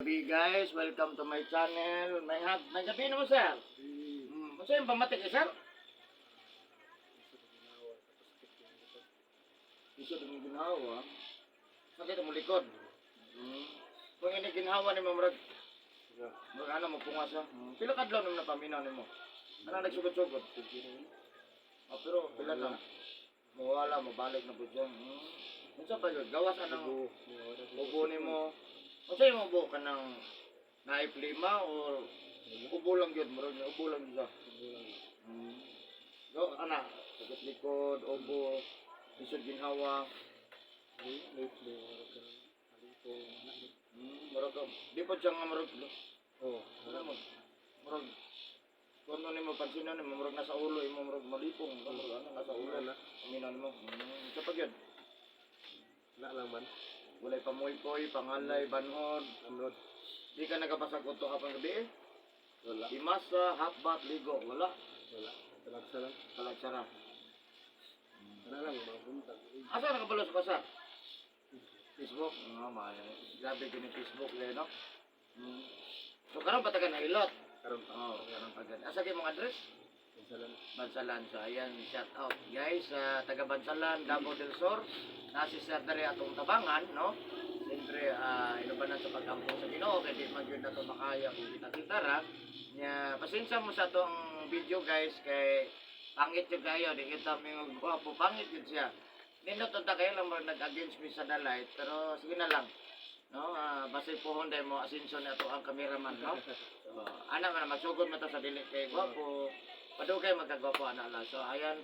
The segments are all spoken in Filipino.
Hey guys, welcome to my channel. May gabi na mo sir. Masa yung pamatik sir? Iso din ginawa. Sakit mo likod. Kung ini ginawa ni Mamrag. Ano mo pungasa? Pila kadlaw nung napaminaw nimo. Ano nagsugod-sugod? Pero pila na. Mawala, mabalik na po dyan. Unsa pa yun? Gawas anang ubo nimo. Unsa yung ubo ka ng naiplima o ubo lang yun? Marag na ubo lang yun. Go, ana, sakit likod, ubo, isod ginhawa. Marag ka, di pa siya nga marag. Marag, kung ano ni mo pansinan ni mo, marag nasa ulo, imo marag malipong, marag nasa ulo. Aminan mo. Sa pag yun? Wala lang man. Walay pamoy-poy, pangalay, banhod. Anod. Di ka nagkapasag ko ito kapag gabi eh. Wala. Imasa, half bath, ligo. Wala. Wala. Talagsa lang. Talagsara. Wala lang, mga buntag. Asa nakabalo sa basa? Facebook? Grabe din yung Facebook le, no? So karon patagan na ilot. Karon pa. Karon patagan. Asa kayo mga address? Minsalan. Bansalan. So ayan, shout out guys sa taga Bansalan, Davao del Sur. Nasi Sir Dari atong tabangan, no? Siyempre, inubanan sa pagkampong sa Ginoo, kaya di man yun na ito makaya kung kita-kita ra. Pasensya mo sa itong video guys, kay pangit yung kayo, di kita may gwapo, pangit yun siya. Nindot ito kayo lang nag-against me sa dalay, pero sige na lang. No? Basta pohon dahil mo asensyon na ito ang kameraman, no? So, anak na, magsugod mo ito sa dilit kay gwapo. Padugay magkagwapo, anak lang. So, ayan.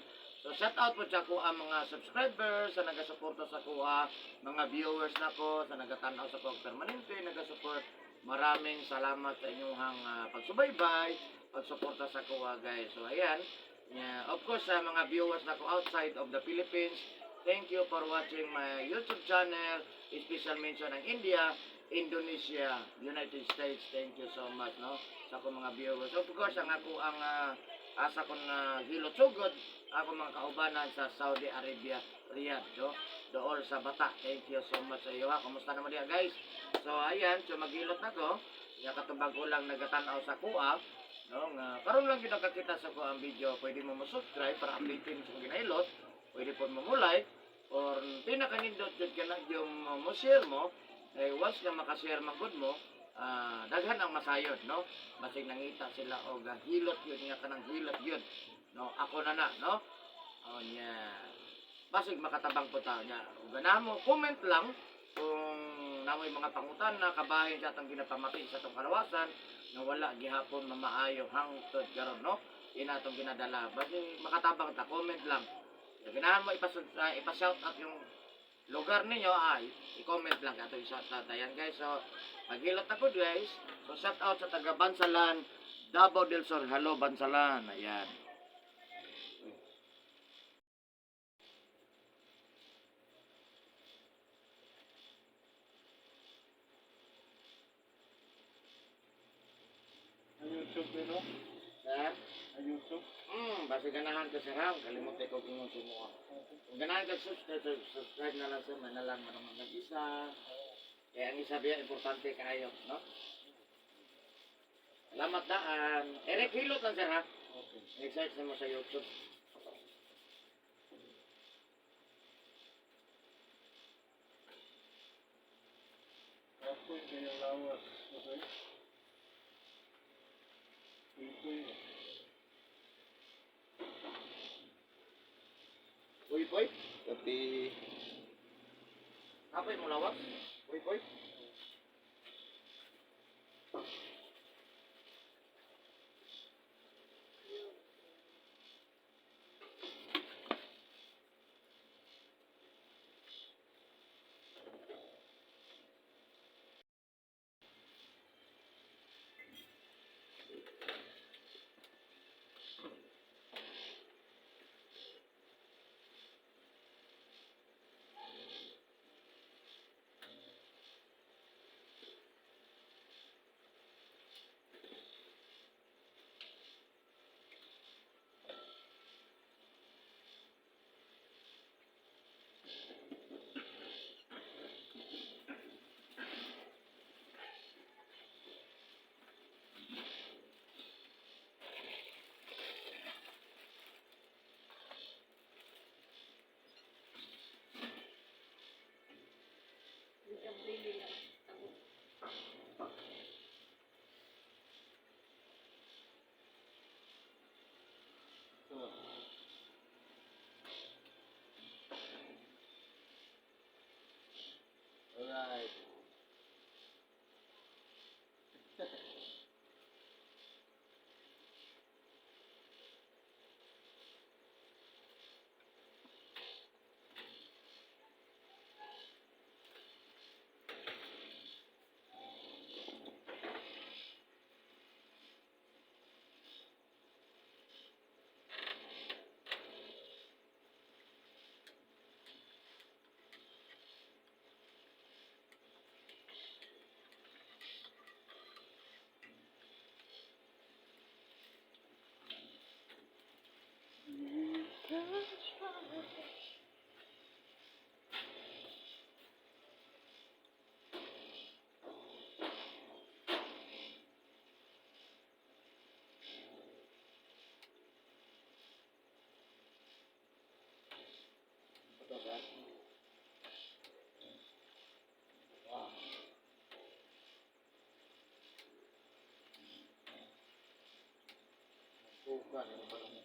So, shout out po sa ko ang mga subscribers sa nagasuporta sa kuha, mga viewers na ko, sa nagatanaw sa kong permanente, nagasupport. Maraming salamat sa inyong pagsubaybay, pagsuporta sa kuha guys. So, ayan. Of course, sa mga viewers na ko outside of the Philippines, thank you for watching my YouTube channel, special mention ng India, Indonesia, United States. Thank you so much, no? Sa akong mga viewers. Of course, ang ako ang asa ko na hilot sugod, ako mga kaubanan sa Saudi Arabia, Riyadh, no? Dool sa Bata. Thank you so much sa iyo. Kumusta naman diya guys? So ayan, so maghilot na ko. Katubag ko lang nagatanaw sa kuha. No, karon lang gyud nakakita sa ko ang video. Pwede mo mo-subscribe para updatein sa ginahilot. Pwede po mo like or pinakanindot jud kana yung mo-share mo. Once na maka-share magud mo, daghan ang masayod, no? Basig nangita sila og hilot yun nga kanang hilot yun. No, ako na, no? Oh, yeah. Basig makatabang po ta nya. Ug ganamo comment lang kung namoy mga pangutan na kabahin sa atong ginapamati sa atong kalawasan na wala gihapon mamaayo hangtod karon, no? Ina atong ginadala. Basig makatabang ta, comment lang. Ganahan mo ipa-shout out yung lugar ninyo ay i-comment lang ato i-shout out. Ayan guys, so maghilot ako guys. So shout out sa taga Bansalan, Davao del Sur. Hello Bansalan. Ayan. YouTube no? Sir? YouTube. Basta ganahan ka sir, kalimutan ko kung sumuha. Kung ganahan ka subscribe na lang sir, manalang mo naman mag-isa. Kaya ang isa biya, importante kayo, no? Salamat daan. Eric, hilot lang sir ha? Okay. Next na mo sa YouTube. Ako yung lawas. Okay. Ito Uy. Tapi Apa yung lawas? Uy. Tutukan, ano ba naman?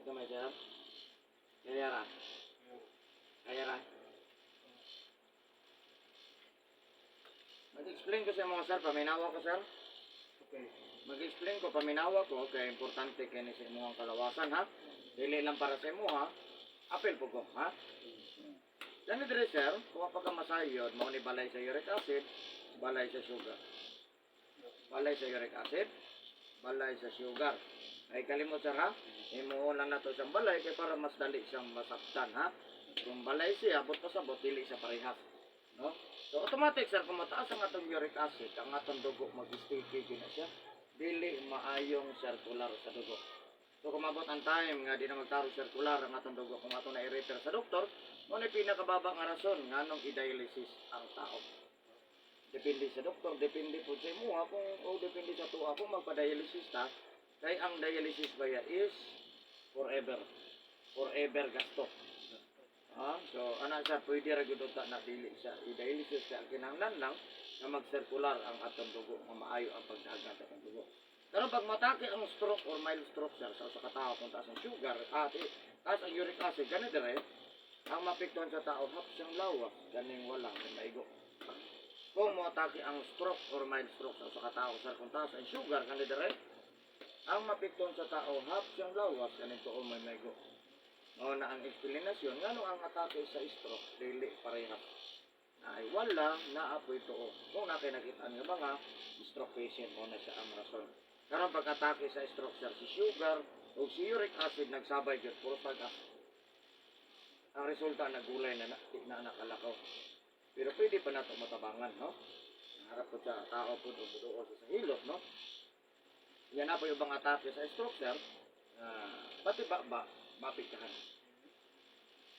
Gamay sir. Kaya ra. Kaya ra. Mag-explain ko sa mga sir, paminawa ko sir. Okay. Mag-explain ko, paminawa ko, kaya importante kaya sa imuhang kalawasan ha. Dili lang para sa imo ha. Apel po ko ha. Yan dire sir, kung pagkamasayod, mao ni balay sa uric acid, balay sa sugar. Balay sa uric acid, balay sa sugar. Ay kalimot sir ha. Imo lang na to siyang balay kay para mas dali siyang masaktan ha. Kung balay siya, abot pa sa abot, dili sa parehas. No? So automatic sir, kung mataas ang atong uric acid, ang atong dugo mag-sticky na siya. Dili maayong circular sa dugo. So kung mabot ang time nga di na magtaro circular ang atong dugo, kung ato na i-refer sa doktor, mo ni pinakababa nga rason nganong i-dialysis ang tao. Depende sa doktor, depende po sa imo kung o depende sa tuwa kung magpa-dialysis ta. Kay ang dialysis baya is forever. Forever gasto. So ana siya pwede ra gyud ta na dili siya i-dialysis kay kinahanglan lang na mag-circular ang atong dugo, nga maayo ang pagdagat sa atong dugo. Pero pag matake ang stroke or mild stroke sir, sa usa ka tawo kung taas ang sugar, taas ang uric acid, gani dire, ang mapiktuhan sa tao hap siyang lawas, ganing wala may maigo. Kung matake ang stroke or mild stroke sa usa ka tawo sir, kung taas ang sugar, gani dire, ang mapiktuhan sa tao hap siyang lawas, ganing tuon may maigo. O na ang explanation, ngano ang atake sa stroke, dili parehas. Ay wala na apoy tuo. Kung nakay nakita nga mga stroke patient mo na siya ang rason. Karon pag-atake sa stroke sir, si sugar o si uric acid nagsabay gyud puro tagas. Ang resulta nagulay na nakalakaw. Pero pwede pa nato matabangan, no? Harap ko sa tao po o buduo sa hilot, no? Yan na po yung bang atake sa stroke sir. Pati mapigtahan.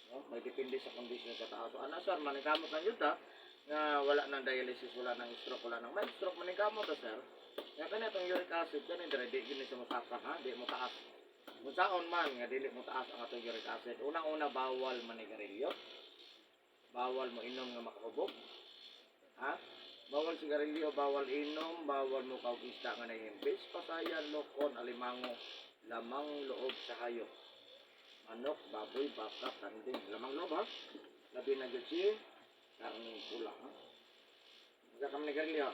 No? May depende sa kondisyon sa tao. So, ana sir, manikamot lang yun ta, nga wala nang dialysis, wala nang stroke, wala nang mild stroke, manikamot ta sir. Nga kanya itong uric acid, kanya dire, di gini sa masaka, ha? Di mo taas. Kung saon man, nga dili mo taas ang atong uric acid. Unang-una, bawal manigarilyo. Bawal mo inom nga makahubog. Ha? Bawal sigarilyo, bawal inom, bawal mo kaugista nga nahihimbis, pasayan, lokon, alimango, lamang loob sa hayop. Manok, baboy, baka, tanding. Lamang loob ha. Labi na gutsi, karning pula ha. Magka kami nagalya.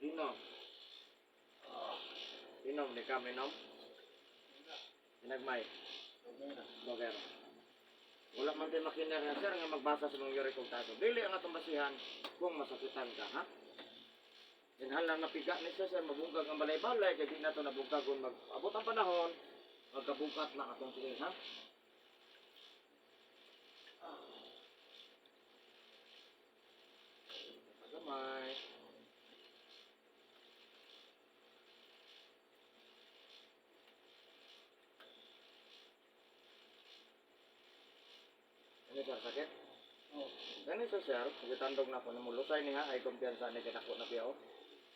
Inom. Inom, di kami inom. Pinagmay. Bager. Wala man din makinar na sir nga magbasa sa mga uric acid. Dili ang atong basihan kung masakitan ka ha. Inhal lang napiga ni sir, mabungkag ang balay-balay, kaya di na ito nabungkag kung mag-abot ang panahon, magkabungkat na atong tingin, ha? Gamay. Ano sir, sakit? Gani sa sir, gitandog na po na mulusay niya, ay kumpiyansa ni kinako na piyaw.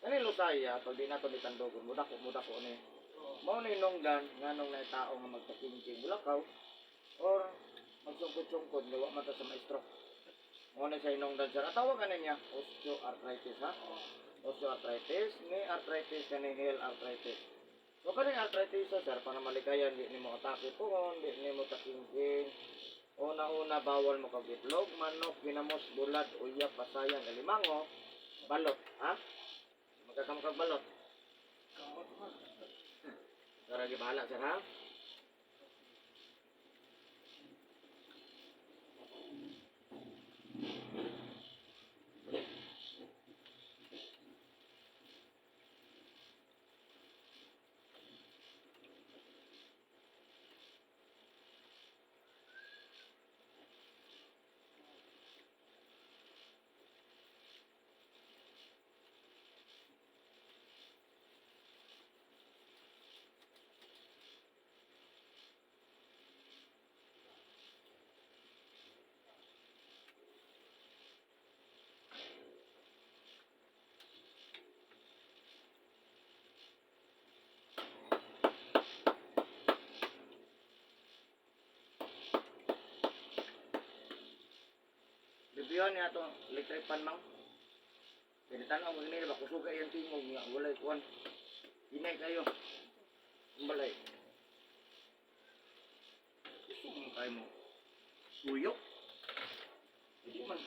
Gani lusay ya, pag di na ito nitandogon, mudako ni. Mao ni nungdan nganong na tao nga magtakinking bulakaw or magsungkod-sungkod gawa man ta sa ma-stroke. Mao ni sa inungdan sir. Tawag kanin niya osteoarthritis ha. Osteoarthritis ni arthritis kani heel arthritis. So kani arthritis sir para malikayan di nimo atake puhon, di nimo takinking. Una-una bawal mo kag itlog, manok, ginamos, bulad, uyab, pasayan, alimango, balot ha. Magkakam kag balot. Tara bahala sir ha. Bibiyon niya ito, electric pan mang. Pinitan mo, hindi ba, kusuga yung tingog nga, walay kuwan. Hinay kayo. Balay. Gusto mo kayo mo. Suyok. Hindi man.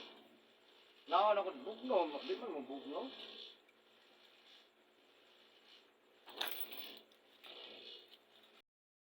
Nawa na ko bugno. Di man mo bugno.